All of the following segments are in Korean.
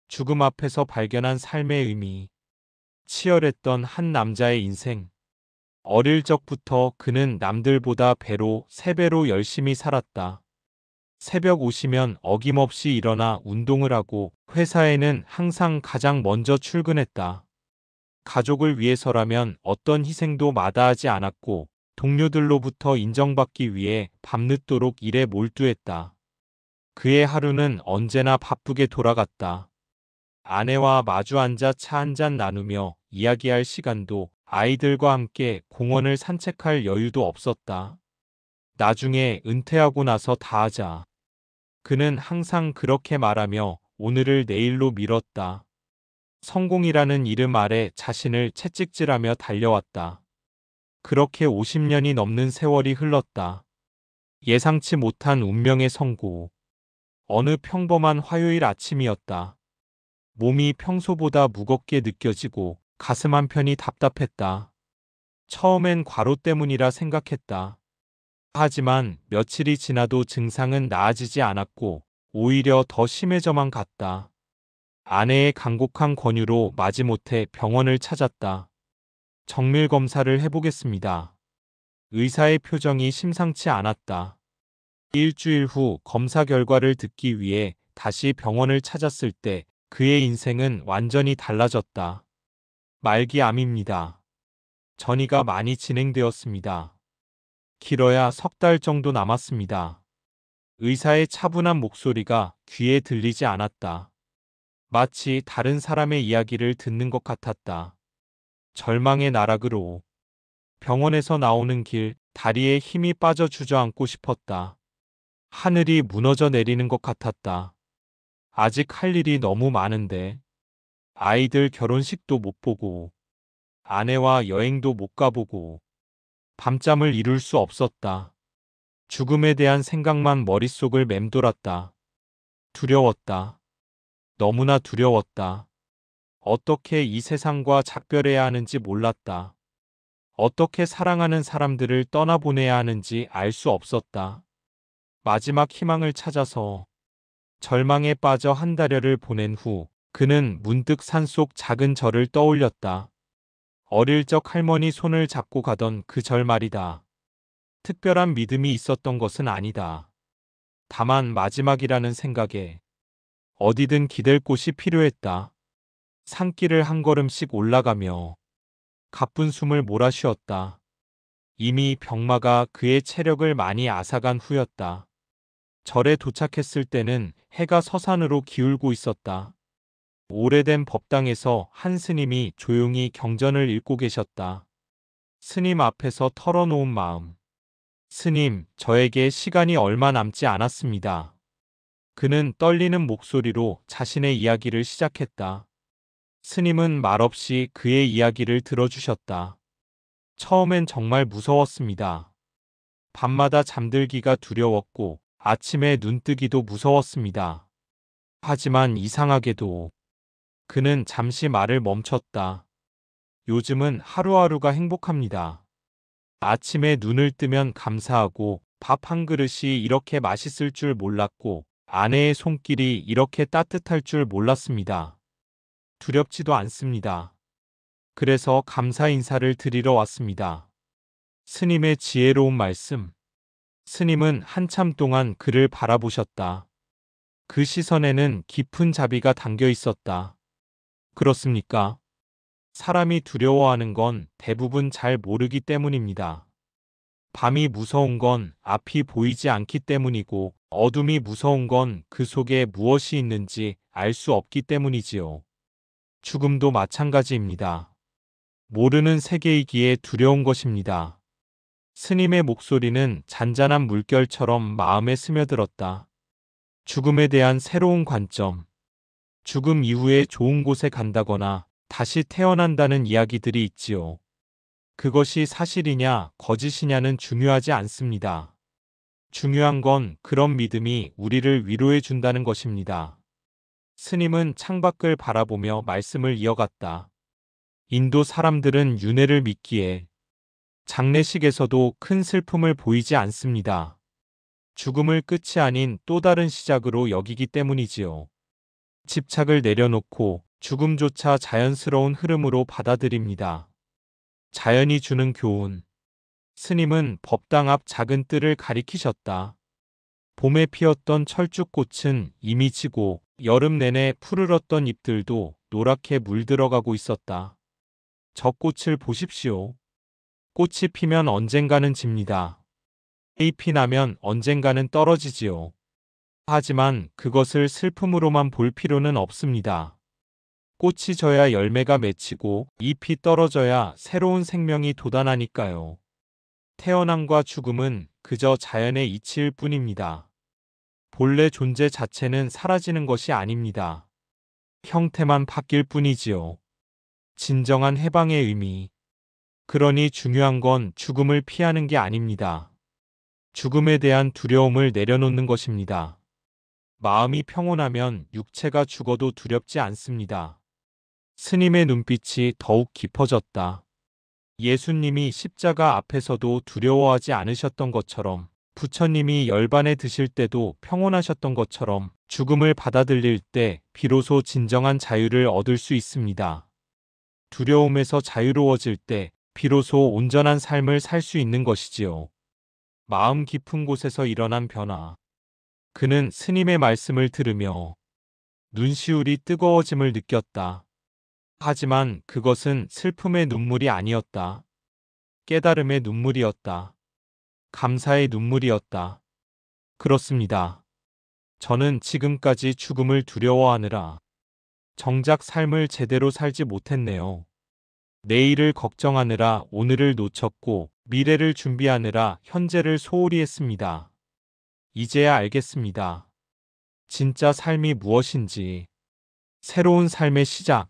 죽음 앞에서 발견한 삶의 의미. 치열했던 한 남자의 인생. 어릴 적부터 그는 남들보다 배로, 3배로 열심히 살았다. 새벽 오시면 어김없이 일어나 운동을 하고 회사에는 항상 가장 먼저 출근했다. 가족을 위해서라면 어떤 희생도 마다하지 않았고 동료들로부터 인정받기 위해 밤늦도록 일에 몰두했다. 그의 하루는 언제나 바쁘게 돌아갔다. 아내와 마주 앉아 차 한잔 나누며 이야기할 시간도, 아이들과 함께 공원을 산책할 여유도 없었다. 나중에 은퇴하고 나서 다 하자. 그는 항상 그렇게 말하며 오늘을 내일로 미뤘다. 성공이라는 이름 아래 자신을 채찍질하며 달려왔다. 그렇게 50년이 넘는 세월이 흘렀다. 예상치 못한 운명의 선고. 어느 평범한 화요일 아침이었다. 몸이 평소보다 무겁게 느껴지고 가슴 한편이 답답했다. 처음엔 과로 때문이라 생각했다. 하지만 며칠이 지나도 증상은 나아지지 않았고 오히려 더 심해져만 갔다. 아내의 간곡한 권유로 마지못해 병원을 찾았다. 정밀 검사를 해보겠습니다. 의사의 표정이 심상치 않았다. 일주일 후 검사 결과를 듣기 위해 다시 병원을 찾았을 때 그의 인생은 완전히 달라졌다. 말기암입니다. 전이가 많이 진행되었습니다. 길어야 3달 정도 남았습니다. 의사의 차분한 목소리가 귀에 들리지 않았다. 마치 다른 사람의 이야기를 듣는 것 같았다. 절망의 나락으로. 병원에서 나오는 길, 다리에 힘이 빠져 주저앉고 싶었다. 하늘이 무너져 내리는 것 같았다. 아직 할 일이 너무 많은데. 아이들 결혼식도 못 보고, 아내와 여행도 못 가보고, 밤잠을 이룰 수 없었다. 죽음에 대한 생각만 머릿속을 맴돌았다. 두려웠다. 너무나 두려웠다. 어떻게 이 세상과 작별해야 하는지 몰랐다. 어떻게 사랑하는 사람들을 떠나보내야 하는지 알 수 없었다. 마지막 희망을 찾아서 절망에 빠져 한 달여를 보낸 후 그는 문득 산속 작은 절을 떠올렸다. 어릴 적 할머니 손을 잡고 가던 그 절 말이다. 특별한 믿음이 있었던 것은 아니다. 다만 마지막이라는 생각에 어디든 기댈 곳이 필요했다. 산길을 한 걸음씩 올라가며 가쁜 숨을 몰아쉬었다. 이미 병마가 그의 체력을 많이 앗아간 후였다. 절에 도착했을 때는 해가 서산으로 기울고 있었다. 오래된 법당에서 한 스님이 조용히 경전을 읽고 계셨다. 스님 앞에서 털어놓은 마음. 스님, 저에게 시간이 얼마 남지 않았습니다. 그는 떨리는 목소리로 자신의 이야기를 시작했다. 스님은 말없이 그의 이야기를 들어주셨다. 처음엔 정말 무서웠습니다. 밤마다 잠들기가 두려웠고 아침에 눈뜨기도 무서웠습니다. 하지만 이상하게도 그는 잠시 말을 멈췄다. 요즘은 하루하루가 행복합니다. 아침에 눈을 뜨면 감사하고 밥 한 그릇이 이렇게 맛있을 줄 몰랐고 아내의 손길이 이렇게 따뜻할 줄 몰랐습니다. 두렵지도 않습니다. 그래서 감사 인사를 드리러 왔습니다. 스님의 지혜로운 말씀. 스님은 한참 동안 그를 바라보셨다. 그 시선에는 깊은 자비가 담겨 있었다. 그렇습니까? 사람이 두려워하는 건 대부분 잘 모르기 때문입니다. 밤이 무서운 건 앞이 보이지 않기 때문이고 어둠이 무서운 건 그 속에 무엇이 있는지 알 수 없기 때문이지요. 죽음도 마찬가지입니다. 모르는 세계이기에 두려운 것입니다. 스님의 목소리는 잔잔한 물결처럼 마음에 스며들었다. 죽음에 대한 새로운 관점. 죽음 이후에 좋은 곳에 간다거나 다시 태어난다는 이야기들이 있지요. 그것이 사실이냐 거짓이냐는 중요하지 않습니다. 중요한 건 그런 믿음이 우리를 위로해 준다는 것입니다. 스님은 창밖을 바라보며 말씀을 이어갔다. 인도 사람들은 윤회를 믿기에 장례식에서도 큰 슬픔을 보이지 않습니다. 죽음을 끝이 아닌 또 다른 시작으로 여기기 때문이지요. 집착을 내려놓고 죽음조차 자연스러운 흐름으로 받아들입니다. 자연이 주는 교훈. 스님은 법당 앞 작은 뜰을 가리키셨다. 봄에 피었던 철쭉꽃은 이미 지고 여름 내내 푸르렀던 잎들도 노랗게 물들어가고 있었다. 저 꽃을 보십시오. 꽃이 피면 언젠가는 집니다. 잎이 나면 언젠가는 떨어지지요. 하지만 그것을 슬픔으로만 볼 필요는 없습니다. 꽃이 져야 열매가 맺히고 잎이 떨어져야 새로운 생명이 돋아나니까요. 태어남과 죽음은 그저 자연의 이치일 뿐입니다. 본래 존재 자체는 사라지는 것이 아닙니다. 형태만 바뀔 뿐이지요. 진정한 해방의 의미. 그러니 중요한 건 죽음을 피하는 게 아닙니다. 죽음에 대한 두려움을 내려놓는 것입니다. 마음이 평온하면 육체가 죽어도 두렵지 않습니다. 스님의 눈빛이 더욱 깊어졌다. 예수님이 십자가 앞에서도 두려워하지 않으셨던 것처럼, 부처님이 열반에 드실 때도 평온하셨던 것처럼 죽음을 받아들일 때 비로소 진정한 자유를 얻을 수 있습니다. 두려움에서 자유로워질 때 비로소 온전한 삶을 살 수 있는 것이지요. 마음 깊은 곳에서 일어난 변화. 그는 스님의 말씀을 들으며 눈시울이 뜨거워짐을 느꼈다. 하지만 그것은 슬픔의 눈물이 아니었다. 깨달음의 눈물이었다. 감사의 눈물이었다. 그렇습니다. 저는 지금까지 죽음을 두려워하느라 정작 삶을 제대로 살지 못했네요. 내일을 걱정하느라 오늘을 놓쳤고 미래를 준비하느라 현재를 소홀히 했습니다. 이제야 알겠습니다. 진짜 삶이 무엇인지. 새로운 삶의 시작.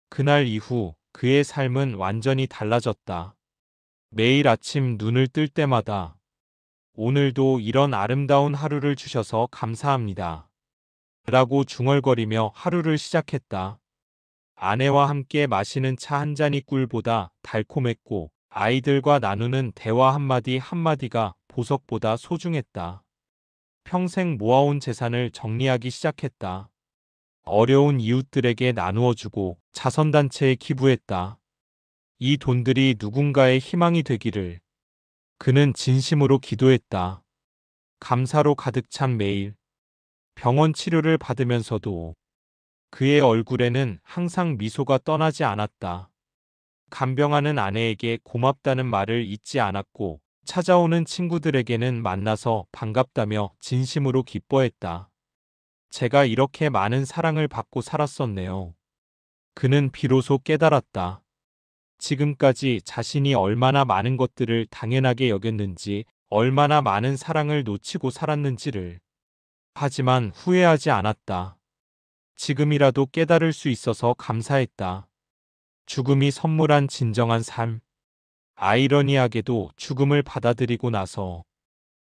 그날 이후 그의 삶은 완전히 달라졌다. 매일 아침 눈을 뜰 때마다 오늘도 이런 아름다운 하루를 주셔서 감사합니다. 라고 중얼거리며 하루를 시작했다. 아내와 함께 마시는 차 한 잔이 꿀보다 달콤했고 아이들과 나누는 대화 한마디 한마디가 보석보다 소중했다. 평생 모아온 재산을 정리하기 시작했다. 어려운 이웃들에게 나누어주고 자선단체에 기부했다. 이 돈들이 누군가의 희망이 되기를. 그는 진심으로 기도했다. 감사로 가득 찬 매일. 병원 치료를 받으면서도 그의 얼굴에는 항상 미소가 떠나지 않았다. 간병하는 아내에게 고맙다는 말을 잊지 않았고 찾아오는 친구들에게는 만나서 반갑다며 진심으로 기뻐했다. 제가 이렇게 많은 사랑을 받고 살았었네요. 그는 비로소 깨달았다. 지금까지 자신이 얼마나 많은 것들을 당연하게 여겼는지, 얼마나 많은 사랑을 놓치고 살았는지를. 하지만 후회하지 않았다. 지금이라도 깨달을 수 있어서 감사했다. 죽음이 선물한 진정한 삶. 아이러니하게도 죽음을 받아들이고 나서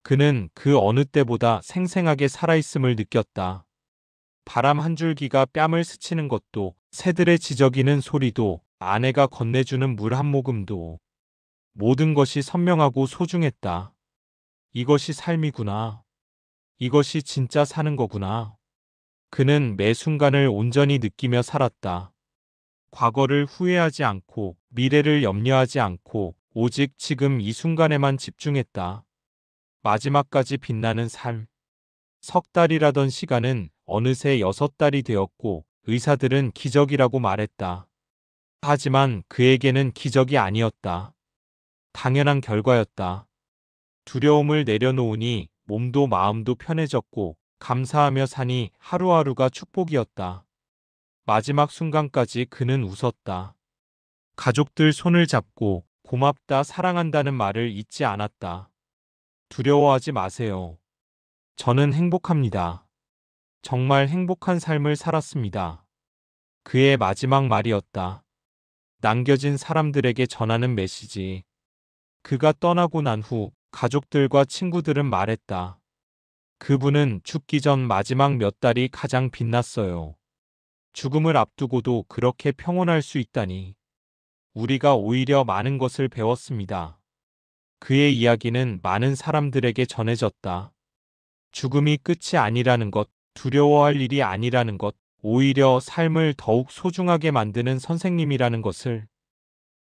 그는 그 어느 때보다 생생하게 살아있음을 느꼈다. 바람 한 줄기가 뺨을 스치는 것도, 새들의 지저귀는 소리도, 아내가 건네주는 물 한 모금도 모든 것이 선명하고 소중했다. 이것이 삶이구나. 이것이 진짜 사는 거구나. 그는 매 순간을 온전히 느끼며 살았다. 과거를 후회하지 않고 미래를 염려하지 않고 오직 지금 이 순간에만 집중했다. 마지막까지 빛나는 삶. 석 달이라던 시간은 어느새 6달이 되었고 의사들은 기적이라고 말했다. 하지만 그에게는 기적이 아니었다. 당연한 결과였다. 두려움을 내려놓으니 몸도 마음도 편해졌고 감사하며 사니 하루하루가 축복이었다. 마지막 순간까지 그는 웃었다. 가족들 손을 잡고 고맙다 사랑한다는 말을 잊지 않았다. 두려워하지 마세요. 저는 행복합니다. 정말 행복한 삶을 살았습니다. 그의 마지막 말이었다. 남겨진 사람들에게 전하는 메시지. 그가 떠나고 난 후 가족들과 친구들은 말했다. 그분은 죽기 전 마지막 몇 달이 가장 빛났어요. 죽음을 앞두고도 그렇게 평온할 수 있다니. 우리가 오히려 많은 것을 배웠습니다. 그의 이야기는 많은 사람들에게 전해졌다. 죽음이 끝이 아니라는 것, 두려워할 일이 아니라는 것, 오히려 삶을 더욱 소중하게 만드는 선생님이라는 것을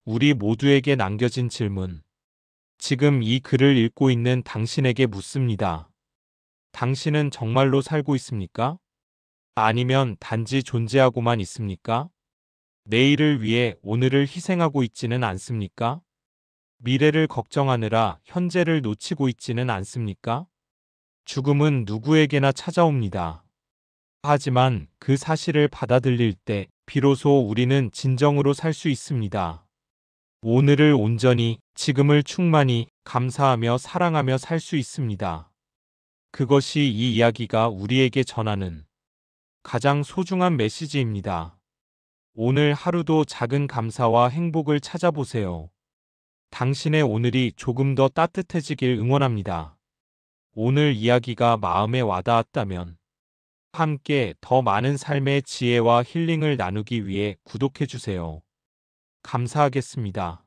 우리 모두에게 남겨진 질문. 지금 이 글을 읽고 있는 당신에게 묻습니다. 당신은 정말로 살고 있습니까? 아니면 단지 존재하고만 있습니까? 내일을 위해 오늘을 희생하고 있지는 않습니까? 미래를 걱정하느라 현재를 놓치고 있지는 않습니까? 죽음은 누구에게나 찾아옵니다. 하지만 그 사실을 받아들일 때 비로소 우리는 진정으로 살 수 있습니다. 오늘을 온전히, 지금을 충만히 감사하며 사랑하며 살 수 있습니다. 그것이 이 이야기가 우리에게 전하는 가장 소중한 메시지입니다. 오늘 하루도 작은 감사와 행복을 찾아보세요. 당신의 오늘이 조금 더 따뜻해지길 응원합니다. 오늘 이야기가 마음에 와닿았다면 함께 더 많은 삶의 지혜와 힐링을 나누기 위해 구독해주세요. 감사하겠습니다.